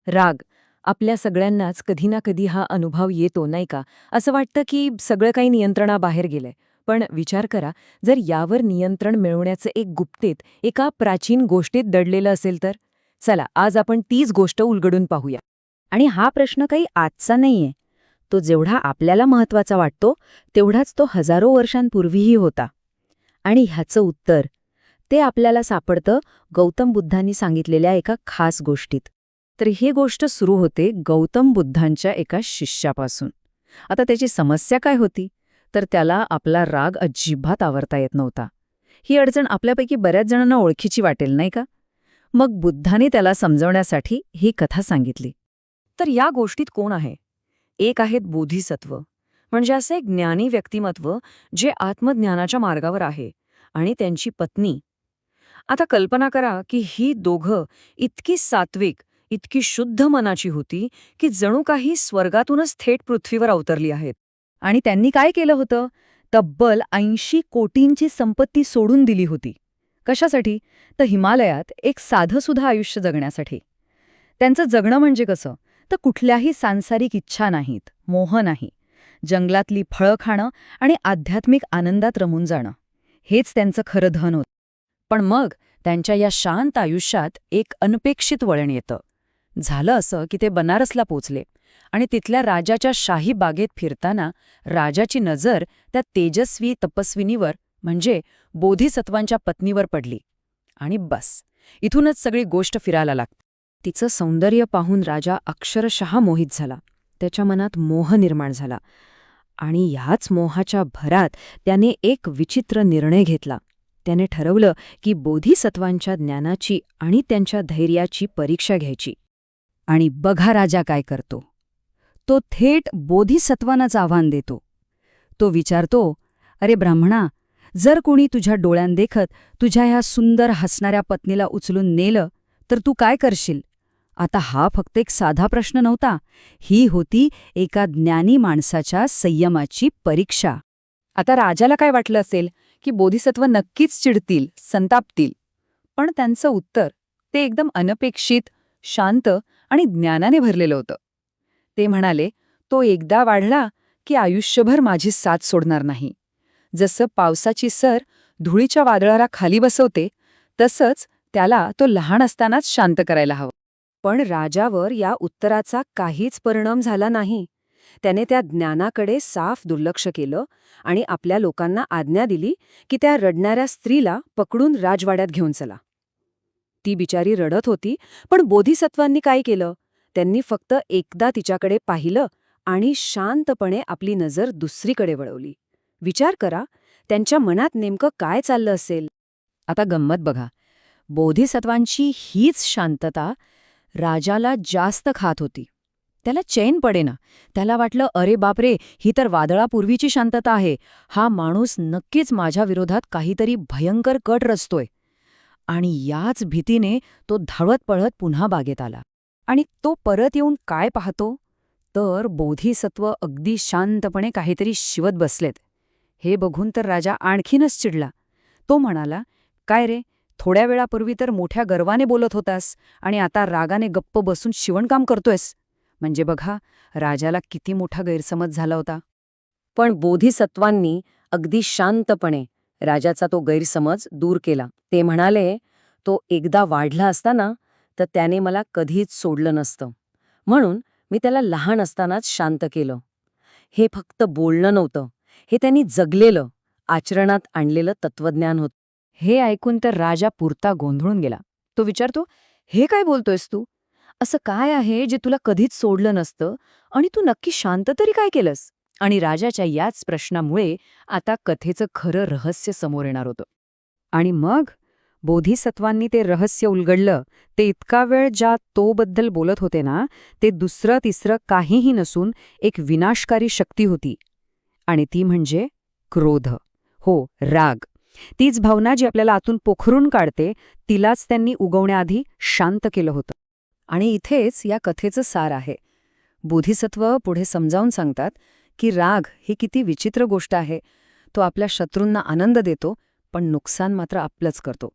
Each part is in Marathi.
राग. आपल्या सगळ्यांनाच कधी ना कधी हा अनुभव येतो, नाही का? असं वाटतं की सगळं काही नियंत्रणाबाहेर गेलंय. पण विचार करा, जर यावर नियंत्रण मिळवण्याचं एक गुप्तेत, एका प्राचीन गोष्टीत दडलेलं असेल तर? चला, आज आपण तीच गोष्ट उलगडून पाहूया. आणि हा प्रश्न काही आजचा नाहीये. तो जेवढा आपल्याला महत्वाचा वाटतो, तेवढाच तो हजारो वर्षांपूर्वीही होता. आणि ह्याचं उत्तर ते आपल्याला सापडतं गौतम बुद्धांनी सांगितलेल्या एका खास गोष्टीत. तर ही गोष्ट सुरू होते गौतम बुद्धांच्या एका शिष्यापासून. आता त्याची समस्या काय होती? तर त्याला आपला राग अजिबात आवरता येत नव्हता. ही अडचण आपल्यापैकी बऱ्याच जणांना ओळखीची वाटेल, नाही का? मग बुद्धाने त्याला समजवण्यासाठी ही कथा सांगितली. तर या गोष्टीत कोण आहे? एक आहेत बोधिसत्व, म्हणजे असं एक ज्ञानी व्यक्तिमत्व जे आत्मज्ञानाच्या मार्गावर आहे, आणि त्यांची पत्नी. आता कल्पना करा की ही दोघं इतकी सात्विक, इतकी शुद्ध मनाची होती की जणू काही स्वर्गातूनच थेट पृथ्वीवर अवतरली आहेत. आणि त्यांनी काय केलं होतं? तब्बल 80 कोटींची संपत्ती सोडून दिली होती. कशासाठी? तर हिमालयात एक साधंसुद्धा आयुष्य जगण्यासाठी. त्यांचं जगणं म्हणजे कसं? तर कुठल्याही सांसारिक इच्छा नाहीत, मोह नाही. जंगलातली फळं खाणं आणि आध्यात्मिक आनंदात रमून जाणं. हेच त्यांचं खरं धन होतं. पण मग त्यांच्या या शांत आयुष्यात एक अनपेक्षित वळण येतं. झालं असं की ते बनारसला पोचले आणि तिथल्या राजाच्या शाही बागेत फिरताना राजाची नजर त्या तेजस्वी तपस्विनीवर म्हणजे बोधिसत्वांच्या पत्नीवर पडली. आणि बस, इथूनच सगळी गोष्ट फिरायला लागते. तिचं सौंदर्य पाहून राजा अक्षरशः मोहित झाला. त्याच्या मनात मोह निर्माण झाला. आणि ह्याच मोहाच्या भरात त्याने एक विचित्र निर्णय घेतला. त्याने ठरवलं की बोधिसत्वांच्या ज्ञानाची आणि त्यांच्या धैर्याची परीक्षा घ्यायची. आणि बघा राजा काय करतो. तो थेट बोधिसत्वांनाच आव्हान देतो. तो विचारतो, अरे ब्राह्मणा, जर कोणी तुझ्या डोळ्यांदेखत तुझ्या ह्या सुंदर हसणाऱ्या पत्नीला उचलून नेलं तर तू काय करशील? आता हा फक्त एक साधा प्रश्न नव्हता. ही होती एका ज्ञानी माणसाच्या संयमाची परीक्षा. आता राजाला काय वाटलं असेल की बोधिसत्व नक्कीच चिडतील, संतापतील. पण त्यांचं उत्तर ते एकदम अनपेक्षित, शांत आणि ज्ञानाने भरलेलं होतं. ते म्हणाले, तो एकदा वाढला की आयुष्यभर माझी साथ सोडणार नाही. जसं पावसाची सर धुळीच्या वादळाला खाली बसवते, तसंच त्याला तो लहान असतानाच शांत करायला हवं. पण राजावर या उत्तराचा काहीच परिणाम झाला नाही. त्याने त्या ज्ञानाकडे साफ दुर्लक्ष केलं आणि आपल्या लोकांना आज्ञा दिली की त्या रडणाऱ्या स्त्रीला पकडून राजवाड्यात घेऊन चला. ती बिचारी रडत होती, पण बोधिसत्वांनी काय केलं? त्यांनी फक्त एकदा तिच्याकडे पाहिलं आणि शांतपणे आपली नजर दुसरीकडे वळवली. विचार करा, त्यांच्या मनात नेमकं काय चाललं असेल? आता गंमत बघा. बोधिसत्वांची हीच शांतता राजाला जास्त खात होती. त्याला चैन पडेना. त्याला वाटलं, अरे बापरे, ही तर वादळापूर्वीची शांतता आहे. हा माणूस नक्कीच माझ्या विरोधात काहीतरी भयंकर कट रचतोय. आणि याच भीतीने तो धावत पळत पुन्हा बागेत आला. आणि तो परत येऊन काय पाहतो? तर बोधिसत्व अगदी शांतपणे काहीतरी शिवत बसलेत. हे बघून तर राजा आणखीनच चिडला. तो म्हणाला, काय रे, थोड्या वेळापूर्वी तर मोठ्या गर्वाने बोलत होतास आणि आता रागाने गप्प बसून शिवणकाम करतोयस. म्हणजे बघा, राजाला किती मोठा गैरसमज झाला होता. पण बोधिसत्वांनी अगदी शांतपणे राजाचा तो गैरसमज दूर केला. ते म्हणाले, तो एकदा वाढला असता ना, तर त्याने मला कधीच सोडलं नसतं. म्हणून मी त्याला लहान असतानाच शांत केलं. हे फक्त बोलणं नव्हतं, हे त्यांनी जगलेलं, आचरणात आणलेलं तत्वज्ञान होतं. हे ऐकून तर राजा पुरता गोंधळून गेला. तो विचारतो, हे काय बोलतोयस तू? असं काय आहे जे तुला कधीच सोडलं नसतं आणि तू नक्की शांत तरी काय केलंस? आणि राजाच्या याच प्रश्नामुळे आता कथेचं खरं रहस्य समोर येणार होतं. आणि मग बोधिसत्वांनी ते रहस्य उलगडलं. ते इतका वेळ ज्या तोबद्दल बोलत होते ना, ते दुसरं तिसरं काहीही नसून एक विनाशकारी शक्ती होती. आणि ती म्हणजे क्रोध. हो, राग. तीच भावना जी आपल्याला आतून पोखरून काढते, तिलाच त्यांनी उगवण्याआधी शांत केलं होतं. आणि इथेच या कथेचं सार आहे. बोधिसत्व पुढे समजावून सांगतात की राग ही किती विचित्र गोष्ट आहे. तो आपल्या शत्रूंना आनंद देतो, पण नुकसान मात्र आपलंच करतो.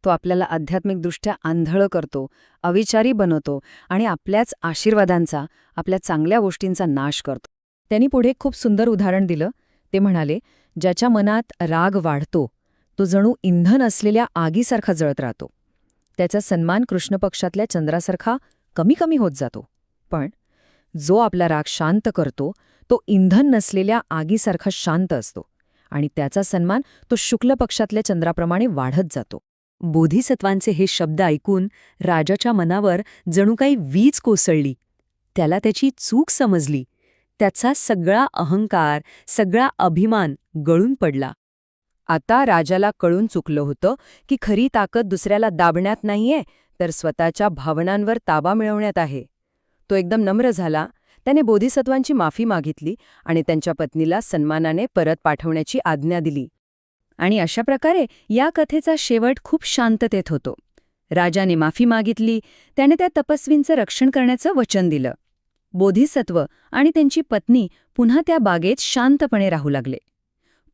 तो आपल्याला आध्यात्मिकदृष्ट्या आंधळं करतो, अविचारी बनवतो आणि आपल्याच आशीर्वादांचा, आपल्या चांगल्या गोष्टींचा नाश करतो. त्यांनी पुढे खूप सुंदर उदाहरण दिलं. ते म्हणाले, ज्याच्या मनात राग वाढतो तो जणू इंधन असलेल्या आगीसारखा जळत राहतो. त्याचा सन्मान कृष्ण पक्षातल्या चंद्रासारखा कमी कमी होत जातो. पण जो आपला राग शांत करतो तो इंधन नसलेल्या आगीसारखा शांत असतो आणि त्याचा सन्मान तो शुक्ल पक्षातल्या चंद्राप्रमाणे वाढत जातो. बोधिसत्वांचे हे शब्द ऐकून राजाच्या मनावर जणू काही वीज कोसळली. त्याला त्याची चूक समजली. त्याचा सगळा अहंकार, सगळा अभिमान गळून पडला. आता राजाला कळून चुकलं होतं की खरी ताकद दुसऱ्याला दाबण्यात नाहीये, तर स्वतःच्या भावनांवर ताबा मिळवण्यात आहे. तो एकदम नम्र झाला. त्याने बोधिसत्वांची माफी मागितली आणि त्यांच्या पत्नीला सन्मानाने परत पाठवण्याची आज्ञा दिली. आणि अशा प्रकारे या कथेचा शेवट खूप शांततेत होतो. राजाने माफी मागितली, त्याने त्या तपस्वींचं रक्षण करण्याचं वचन दिलं. बोधिसत्व आणि त्यांची पत्नी पुन्हा त्या बागेत शांतपणे राहू लागले.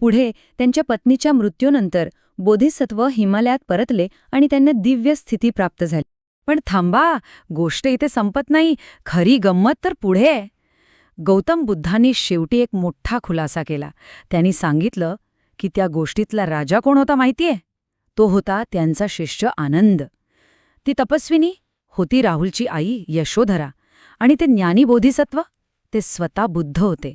पुढे त्यांच्या पत्नीच्या मृत्यूनंतर बोधिसत्व हिमालयात परतले आणि त्यांना दिव्य स्थिती प्राप्त झाली. पण थांबा, गोष्ट इथे संपत नाही. खरी गंमत तर पुढे आहे. गौतम बुद्धांनी शेवटी एक मोठा खुलासा केला. त्यांनी सांगितलं की त्या गोष्टीतला राजा कोण होता माहितीये? तो होता त्यांचा शिष्य आनंद. ती तपस्विनी होती राहुलची आई यशोधरा आणि ते ज्ञानी बोधिसत्व ते स्वतः बुद्ध होते.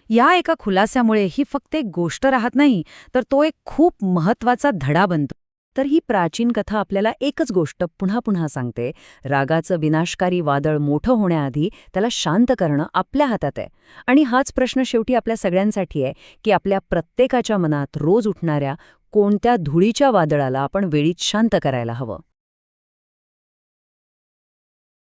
या एका खुलास्यामुळे ही फक्त एक गोष्ट राहत नाही, तर तो एक खूप महत्वाचा धडा बनतो. तर ही प्राचीन कथा आपल्याला एकच गोष्ट पुन्हा पुन्हा सांगते: रागाचं विनाशकारी वादळ मोठं होण्याआधी त्याला शांत करणं आपल्या हातात आहे. आणि हाच प्रश्न शेवटी आपल्या सगळ्यांसाठी आहे की आपल्या प्रत्येकाच्या मनात रोज उठणाऱ्या कोणत्या धुळीच्या वादळाला आपण वेळीच शांत करायला हवं.